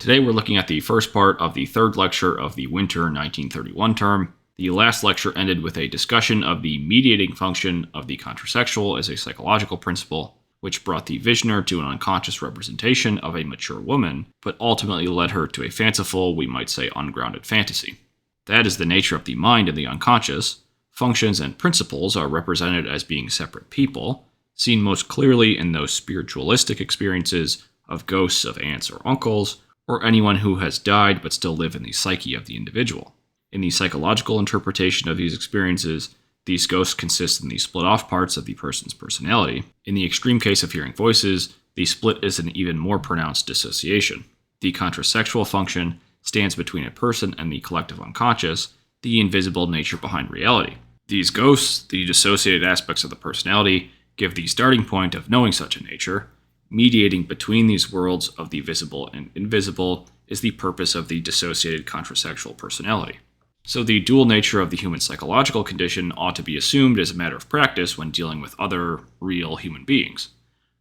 Today we're looking at the first part of the third lecture of the winter 1931 term. The last lecture ended with a discussion of the mediating function of the contrasexual as a psychological principle, which brought the visioner to an unconscious representation of a mature woman, but ultimately led her to a fanciful, we might say ungrounded fantasy. That is the nature of the mind and the unconscious. Functions and principles are represented as being separate people, seen most clearly in those spiritualistic experiences of ghosts of aunts or uncles, or anyone who has died but still live in the psyche of the individual. In the psychological interpretation of these experiences, these ghosts consist in the split-off parts of the person's personality. In the extreme case of hearing voices, the split is an even more pronounced dissociation. The contrasexual function stands between a person and the collective unconscious, the invisible nature behind reality. These ghosts, the dissociated aspects of the personality, give the starting point of knowing such a nature. Mediating between these worlds of the visible and invisible is the purpose of the dissociated contrasexual personality. So the dual nature of the human psychological condition ought to be assumed as a matter of practice when dealing with other real human beings.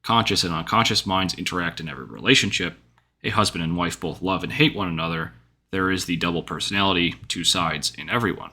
Conscious and unconscious minds interact in every relationship. A husband and wife both love and hate one another. There is the double personality, two sides in everyone.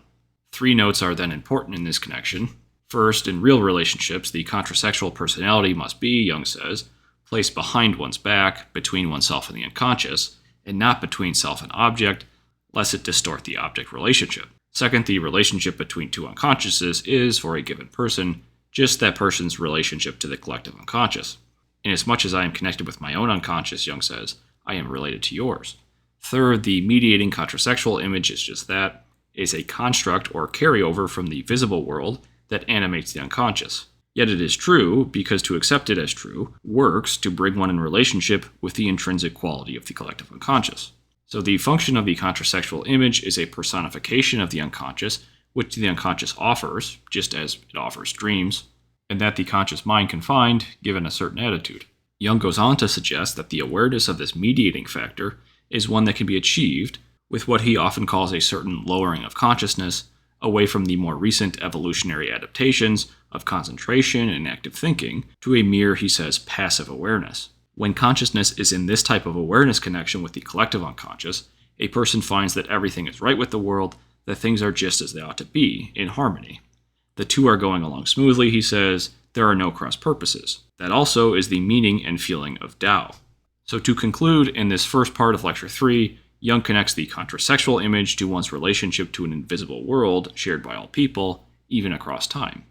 Three notes are then important in this connection. First, in real relationships, the contrasexual personality must be, Jung says, placed behind one's back, between oneself and the unconscious, and not between self and object, lest it distort the object relationship. Second, the relationship between two unconsciouses is, for a given person, just that person's relationship to the collective unconscious. Inasmuch as I am connected with my own unconscious, Jung says, I am related to yours. Third, the mediating contrasexual image is just that, is a construct or carryover from the visible world that animates the unconscious. Yet it is true, because to accept it as true works to bring one in relationship with the intrinsic quality of the collective unconscious. So the function of the contrasexual image is a personification of the unconscious, which the unconscious offers, just as it offers dreams, and that the conscious mind can find, given a certain attitude. Jung goes on to suggest that the awareness of this mediating factor is one that can be achieved with what he often calls a certain lowering of consciousness away from the more recent evolutionary adaptations of concentration and active thinking to a mere, he says, passive awareness. When consciousness is in this type of awareness connection with the collective unconscious, a person finds that everything is right with the world, that things are just as they ought to be, in harmony. The two are going along smoothly, he says, there are no cross purposes. That also is the meaning and feeling of Tao. So to conclude, in this first part of Lecture 3, Jung connects the contrasexual image to one's relationship to an invisible world shared by all people, even across time.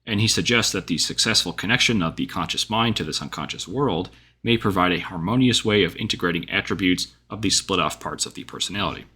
And he suggests that the successful connection of the conscious mind to this unconscious world may provide a harmonious way of integrating attributes of the split-off parts of the personality.